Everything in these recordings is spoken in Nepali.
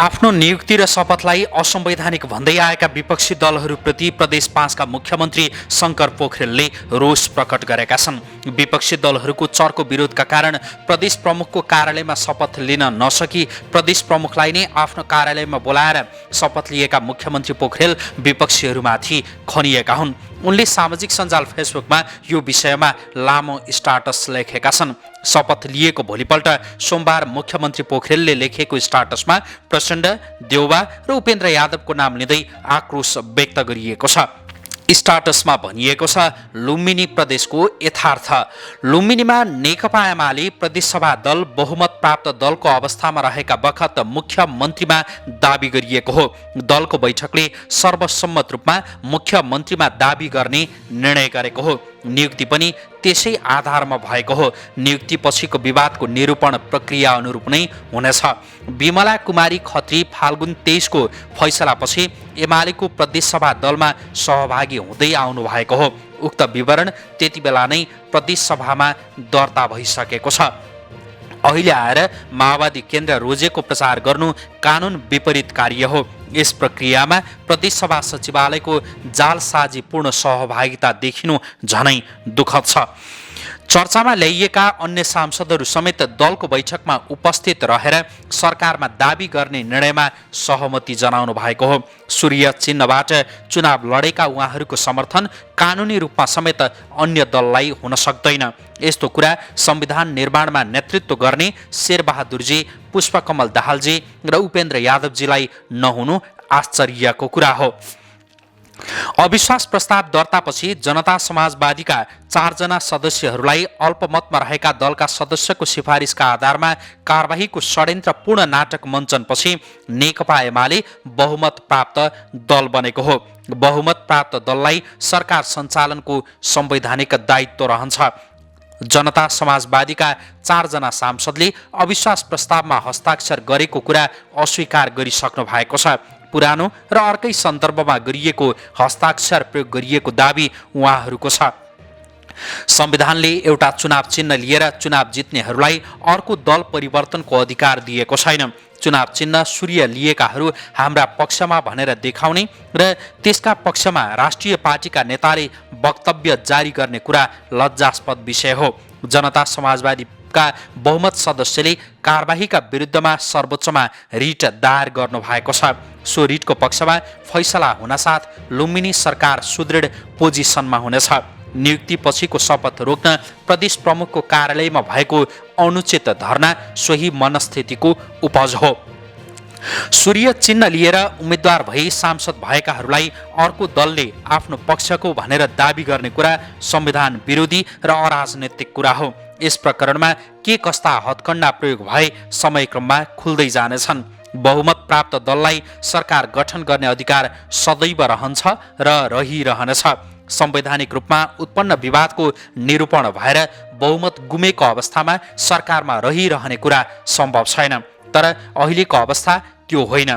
आफ्नो नियुक्ति र शपथलाई असंवैधानिक भन्दै आएका विपक्षी दलहरूप्रति प्रदेश 5 का मुख्यमन्त्री शंकर पोखरेलले रोष प्रकट गरेका छन्। विपक्षी दलहरूको चर्को विरोधका कारण प्रदेश प्रमुखको कार्यालयमा शपथ लिन नसकी प्रदेश प्रमुखलाई नै आफ्नो कार्यालयमा बोलाएर शपथ लिएका मुख्यमन्त्री पोखरेल विपक्षीहरूमाथि खनिएका हुन्। उनले सामाजिक सञ्जाल फेसबुकमा यो विषयमा लामो स्टाटस लेखेका छन्। शपथ लिएको भोलिपल्ट सोमबार मुख्यमन्त्री पोखरेलले लेखेको स्टाटसमा प्रचण्ड, देउबा र उपेन्द्र यादवको नाम लिँदै आक्रोश व्यक्त गरिएको छ। स्टाटसमा भनिएको छ, लुम्बिनी प्रदेशको यथार्थ। लुम्बिनीमा नेकपा एमाले प्रदेशसभा दल बहुमत प्राप्त दलको अवस्थामा रहेका बखत मुख्यमन्त्रीमा दाबी गरिएको हो। दलको बैठकले सर्वसम्मत रूपमा मुख्यमन्त्रीमा दाबी गर्ने निर्णय गरेको हो। नियुक्ति पनि त्यसै आधारमा भएको हो। नियुक्ति पछिको विवादको निरूपण प्रक्रिया अनुरूप नै हुनेछ। विमला कुमारी खत्री फाल्गुन 23 को फैसलापछि एमालेको प्रदेशसभा दलमा सहभागी हुँदै आउनु भएको हो। उक्त विवरण त्यति बेला नै प्रदेशसभामा दर्ता भइसकेको छ। अहिले आएर माओवादी केन्द्र रोजेको प्रचार गर्नु कानुन विपरीत कार्य हो। यस प्रक्रियामा प्रदेशसभा सचिवालयको जालसाजीपूर्ण सहभागिता देखिनु झनै दुःखद छ। चर्चामा ल्याइएका अन्य सांसदहरू समेत दलको बैठकमा उपस्थित रहेर सरकारमा दाबी गर्ने निर्णयमा सहमति जनाउनु भएको हो। सूर्य चिन्हबाट चुनाव लडेका उहाँहरूको समर्थन कानुनी रूपमा समेत अन्य दललाई हुन सक्दैन। यस्तो कुरा संविधान निर्माणमा नेतृत्व गर्ने शेरबहादुरजी, पुष्पकमल दाहालजी र उपेन्द्र यादवजीलाई नहुनु आश्चर्यको कुरा हो। अविश्वास प्रस्ताव दर्तापछि जनता समाजवादीका 4 जना सदस्यहरूलाई अल्पमतमा रहेका दलका सदस्यको सिफारिसका आधारमा कारबाहीको षड्यन्त्रपूर्ण नाटक मञ्चनपछि नेकपा एमाले बहुमत प्राप्त दल बनेको हो। बहुमत प्राप्त दललाई सरकार सञ्चालनको संवैधानिक दायित्व रहन्छ। जनता समाजवादीका 4 जना सांसदले अविश्वास प्रस्तावमा हस्ताक्षर गरेको कुरा अस्वीकार गरिसक्नु भएको छ। पुरानो र अर्कै सन्दर्भमा गरिएको हस्ताक्षर प्रयोग गरिएको दाबी उहाँहरूको छ। संविधानले एउटा चुनाव चिन्ह लिएर चुनाव जित्नेहरूलाई अर्को दल परिवर्तनको अधिकार दिएको छैन। चुनाव चिन्ह सूर्य लिएकाहरू हाम्रा पक्षमा भनेर देखाउने र त्यसका पक्षमा राष्ट्रिय पार्टीका नेताले वक्तव्य जारी गर्ने कुरा लज्जास्पद विषय हो। जनता समाजवादीका बहुमत सदस्यले कारबाहीका विरुद्धमा सर्वोच्चमा रिट दायर गर्नु भएको छ। सो रिटको पक्षमा फैसला हुनसाथ लुम्बिनी सरकार सुदृढ पोजिसनमा हुनेछ। नियुक्ति पछिको शपथ रोक्न प्रदेश प्रमुखको कार्यालयमा भएको अनुचित धरना सोही मनस्थितिको उपज हो। सूर्य चिन्ह लिएर उम्मेद्वार भई सांसद भएकाहरूलाई अर्को दलले आफ्नो पक्षको भनेर दाबी गर्ने कुरा संविधान विरोधी र अराजनैतिक कुरा हो। यस प्रकरणमा के कस्ता हत्कण्डा प्रयोग भए समयक्रममा खुल्दै जानेछन्। बहुमत प्राप्त दललाई सरकार गठन गर्ने अधिकार सदैव रहन्छ र रहिरहनेछ। संवैधानिक रूपमा उत्पन्न विवादको निरूपण भएर बहुमत गुमेको अवस्थामा सरकारमा रहिरहने कुरा सम्भव छैन। तर अहिलेको अवस्था त्यो होइन।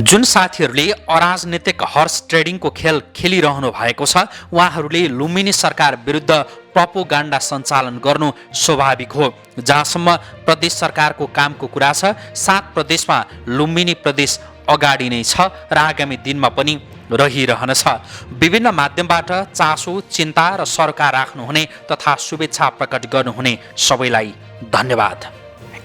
जुन साथीहरूले अराजनीतिक हर्स ट्रेडिङको खेल खेलिरहनु भएको छ उहाँहरूले लुम्बिनी सरकार विरुद्ध प्रोपोगन्डा सञ्चालन गर्नु स्वाभाविक हो। जहाँसम्म प्रदेश सरकारको कामको कुरा छ, 7 प्रदेशमा लुम्बिनी प्रदेश अगाडि नै छ र आगामी दिनमा पनि रहिरहनेछ। विभिन्न माध्यमबाट चासो, चिन्ता र सरकार राख्नुहुने तथा शुभेच्छा प्रकट गर्नुहुने सबैलाई धन्यवाद।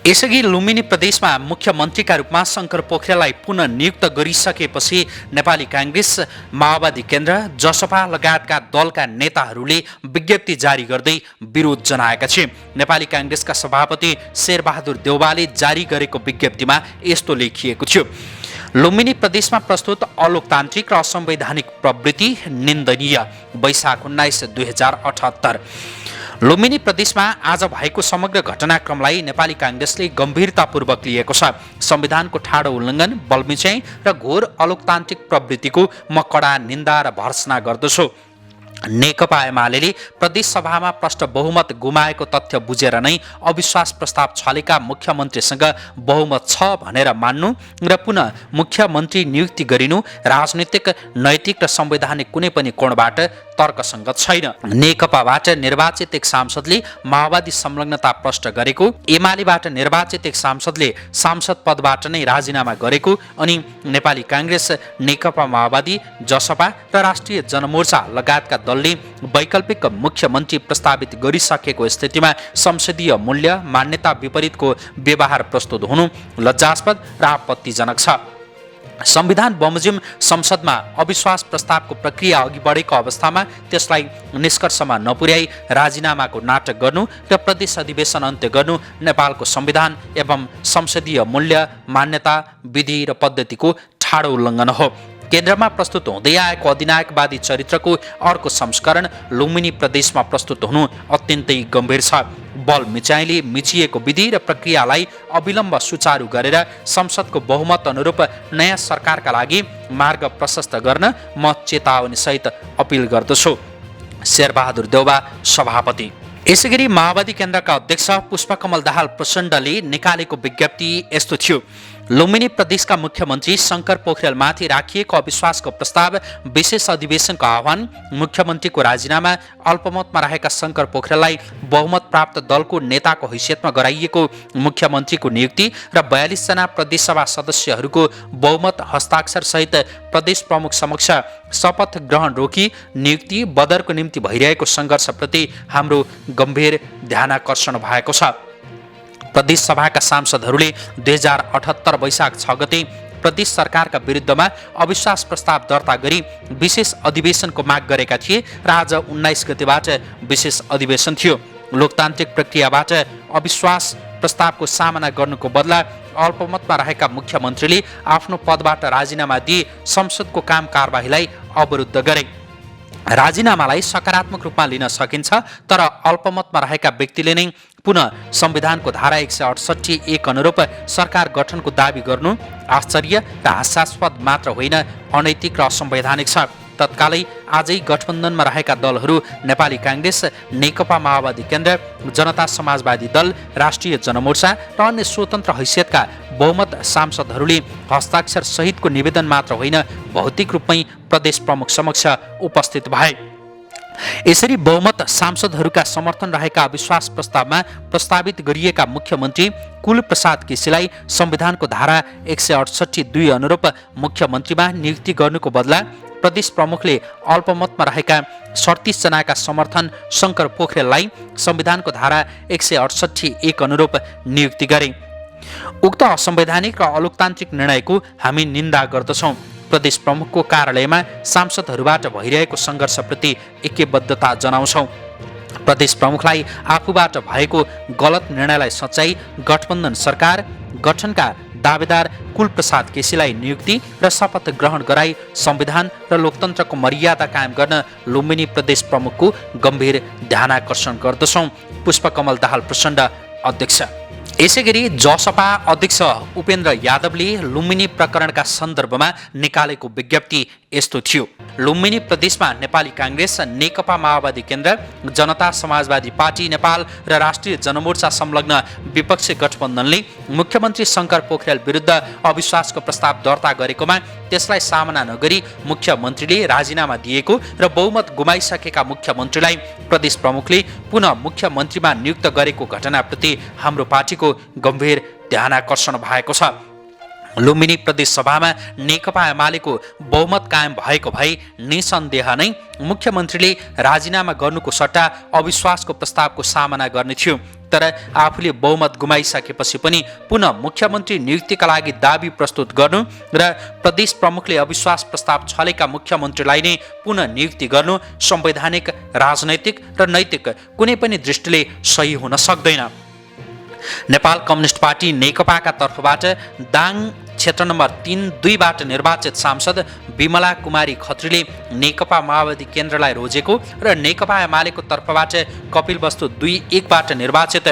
यसअघि लुम्बिनी प्रदेशमा मुख्यमन्त्रीका रूपमा शंकर पोखरेललाई पुनः नियुक्त गरिसकेपछि नेपाली कांग्रेस, माओवादी केन्द्र, जसपा लगायतका दलका नेताहरूले विज्ञप्ति जारी गर्दै विरोध जनाएका थिए। नेपाली कांग्रेसका सभापति शेरबहादुर देउबाले जारी गरेको विज्ञप्तिमा यस्तो लेखिएको थियो, लुम्बिनी प्रदेशमा प्रस्तुत अलोकतान्त्रिक र असंवैधानिक प्रवृत्ति निन्दनीय। वैशाख 19, 2078। लुम्बिनी प्रदेशमा आज भएको समग्र घटनाक्रमलाई नेपाली कांग्रेसले गम्भीरतापूर्वक लिएको छ। संविधानको ठाडो उल्लङ्घन, बलमिच्याइ र घोर अलोकतान्त्रिक प्रवृत्तिको म कडा निन्दा र भर्त्सना गर्दछु। नेकपा एमाले प्रदेशसभामा प्रष्ट बहुमत गुमाएको तथ्य बुझेर नै अविश्वास प्रस्ताव छलेका मुख्यमन्त्रीसँग बहुमत छ भनेर मान्नु र पुनः मुख्यमन्त्री नियुक्ति गरिनु राजनीतिक, नैतिक र संवैधानिक कुनै पनि कोणबाट तर्कसङ्गत छैन। नेकपाबाट निर्वाचित एक सांसदले माओवादी संलग्नता प्रष्ट गरेको, एमालेबाट निर्वाचित एक सांसदले सांसद पदबाट नै राजीनामा गरेको अनि नेपाली काङ्ग्रेस, नेकपा माओवादी, जसपा र राष्ट्रिय जनमोर्चा लगायतका दलले वैकल्पिक मुख्यमन्त्री प्रस्तावित गरिसकेको स्थितिमा संसदीय मूल्य मान्यता विपरीतको व्यवहार प्रस्तुत हुनु लज्जास्पद र आपत्तिजनक छ। संविधान बमोजिम संसदमा अविश्वास प्रस्तावको प्रक्रिया अघि बढेको अवस्थामा त्यसलाई निष्कर्षमा नपुर्याई राजीनामाको नाटक गर्नु र प्रदेश अधिवेशन अन्त्य गर्नु नेपालको संविधान एवं संसदीय मूल्य मान्यता विधि र पद्धतिको ठाडो उल्लङ्घन हो। केन्द्रमा प्रस्तुत हुँदै आएको अधिनायकवादी चरित्रको अर्को संस्करण लुम्बिनी प्रदेशमा प्रस्तुत हुनु अत्यन्तै गम्भीर छ। बल मिचाइले मिचिएको विधि र प्रक्रियालाई अविलम्ब सुचारू गरेर संसदको बहुमत अनुरूप नयाँ सरकारका लागि मार्ग प्रशस्त गर्न म चेतावनीसहित अपिल गर्दछु। शेरबहादुर देउवा, सभापति। यसैगरी माओवादी केन्द्रका अध्यक्ष पुष्पकमल दाहाल प्रचण्डले निकालेको विज्ञप्ति यस्तो थियो। लुम्बिनी प्रदेशका मुख्यमन्त्री शङ्कर पोखरेलमाथि राखिएको अविश्वासको प्रस्ताव विशेष अधिवेशनको आह्वान, मुख्यमन्त्रीको राजीनामा, अल्पमतमा रहेका शङ्कर पोखरेललाई बहुमत प्राप्त दलको नेताको हैसियतमा गराइएको मुख्यमन्त्रीको नियुक्ति र 42 जना प्रदेशसभा सदस्यहरूको बहुमत हस्ताक्षरसहित प्रदेश प्रमुख समक्ष शपथ ग्रहण रोकी नियुक्ति बदरको निम्ति भइरहेको सङ्घर्षप्रति हाम्रो गम्भीर ध्यानाकर्षण भएको छ। प्रदेश सभाका सांसदहरूले 2078 वैशाख 6 गते प्रदेश सरकारका विरुद्धमा अविश्वास प्रस्ताव दर्ता गरी विशेष अधिवेशनको माग गरेका थिए र आज 19 गतेबाट विशेष अधिवेशन थियो। लोकतान्त्रिक प्रक्रियाबाट अविश्वास प्रस्तावको सामना गर्नुको बदला अल्पमतमा रहेका मुख्यमन्त्रीले आफ्नो पदबाट राजीनामा दिए संसदको काम कारबाहीलाई अवरुद्ध गरे। राजीनामालाई सकारात्मक रूपमा लिन सकिन्छ, तर अल्पमतमा रहेका व्यक्तिले नै पुनः संविधानको धारा 168(1) अनुरूप सरकार गठनको दावी गर्नु आश्चर्य र हास्यास्पद मात्र होइन, अनैतिक र असंवैधानिक छ। तत्कालै आजै गठबन्धनमा रहेका दलहरू नेपाली काङ्ग्रेस, नेकपा माओवादी केन्द्र, जनता समाजवादी दल, राष्ट्रिय जनमोर्चा र अन्य स्वतन्त्र हैसियतका बहुमत सांसदहरूले हस्ताक्षर सहितको निवेदन मात्र होइन, भौतिक रूपमै प्रदेश प्रमुख समक्ष उपस्थित भए। यसरी बहुमत सांसदहरूका समर्थन रहेका अविश्वास प्रस्तावमा प्रस्तावित गरिएका मुख्यमन्त्री कुलप्रसाद केसीलाई संविधानको धारा 168(2) अनुरूप मुख्यमन्त्रीमा नियुक्ति गर्नुको बदला प्रदेश प्रमुखले अल्पमतमा रहेका 37 जनाका समर्थन शङ्कर पोखरेललाई संविधानको धारा 168(1) अनुरूप नियुक्ति गरे। उक्त असंवैधानिक र अलोकतान्त्रिक निर्णयको हामी निन्दा गर्दछौँ। प्रदेश प्रमुखको कार्यालयमा सांसदहरूबाट भइरहेको सङ्घर्षप्रति ऐक्यबद्धता जनाउँछौँ। प्रदेश प्रमुखलाई आफूबाट भएको गलत निर्णयलाई सच्याई गठबन्धन सरकार गठनका दावेदार कुलप्रसाद केसीलाई नियुक्ति र शपथ ग्रहण गराई संविधान र लोकतन्त्रको मर्यादा कायम गर्न लुम्बिनी प्रदेश प्रमुखको गम्भीर ध्यानाकर्षण गर्दछौँ। पुष्पकमल दाहाल प्रचण्ड, अध्यक्ष। यसैगरी जसपा अध्यक्ष उपेन्द्र यादवले लुम्बिनी प्रकरणका सन्दर्भमा निकालेको विज्ञप्ति यस्तो थियो। लुम्बिनी प्रदेशमा नेपाली काङ्ग्रेस, नेकपा माओवादी केन्द्र, जनता समाजवादी पार्टी नेपाल र राष्ट्रिय जनमोर्चा संलग्न विपक्षी गठबन्धनले मुख्यमन्त्री शङ्कर पोखरेल विरुद्ध अविश्वासको प्रस्ताव दर्ता गरेकोमा त्यसलाई सामना नगरी मुख्यमन्त्रीले राजीनामा दिएको र बहुमत गुमाइसकेका मुख्यमन्त्रीलाई प्रदेश प्रमुखले पुनः मुख्यमन्त्रीमा नियुक्त गरेको घटनाप्रति हाम्रो पार्टीको गम्भीर ध्यानाकर्षण भएको छ। लुम्बिनी प्रदेश सभामा नेकपा एमालेको बहुमत कायम भएको भए निसन्देह नै मुख्यमन्त्रीले राजीनामा गर्नुको सट्टा अविश्वासको प्रस्तावको सामना गर्ने थियो। तर आफूले बहुमत गुमाइसकेपछि पनि पुनः मुख्यमन्त्री नियुक्तिका लागि दावी प्रस्तुत गर्नु र प्रदेश प्रमुखले अविश्वास प्रस्ताव छलेका मुख्यमन्त्रीलाई नै पुनः नियुक्ति गर्नु संवैधानिक, राजनैतिक र नैतिक कुनै पनि दृष्टिले सही हुन सक्दैन। नेपाल कम्युनिस्ट पार्टी नेकपाका तर्फबाट दाङ क्षेत्र नम्बर 3(2) निर्वाचित सांसद विमला कुमारी खत्रीले नेकपा माओवादी केन्द्रलाई रोजेको र नेकपा एमालेको तर्फबाट कपिलवस्तु 2(1) निर्वाचित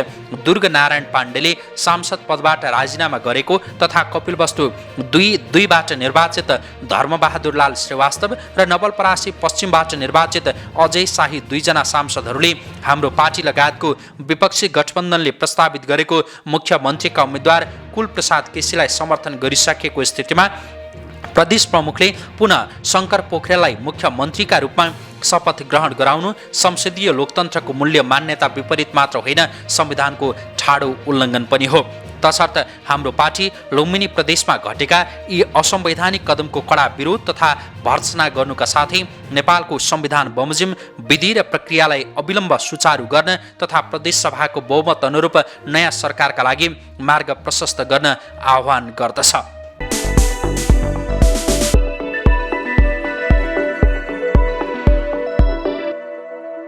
दुर्ग नारायण पाण्डेले सांसद पदबाट राजीनामा गरेको तथा कपिलवस्तु 2बाट निर्वाचित धर्मबहादुर लाल श्रीवास्तव र नवलपरासी पश्चिमबाट निर्वाचित अजय शाही 2 जना सांसदहरूले हाम्रो पार्टी लगायतको विपक्षी गठबन्धनले प्रस्तावित गरेको मुख्यमन्त्रीका उम्मेद्वार कुलप्रसाद केसीलाई समर्थन गरिसकेको स्थितिमा प्रदेश प्रमुखले पुनः शङ्कर पोखरेललाई मुख्यमन्त्रीका रूपमा शपथ ग्रहण गराउनु संसदीय लोकतन्त्रको मूल्य मान्यता विपरीत मात्र होइन, संविधानको ठाडो उल्लङ्घन पनि हो। तसर्थ हाम्रो पार्टी लुम्बिनी प्रदेशमा घटेका यी असंवैधानिक कदमको कडा विरोध तथा भर्त्सना गर्नुका साथै नेपालको संविधान बमोजिम विधि र प्रक्रियालाई अविलम्ब सुचारू गर्न तथा प्रदेश सभाको बहुमत अनुरूप नयाँ सरकारका लागि मार्ग प्रशस्त गर्न आह्वान गर्दछ।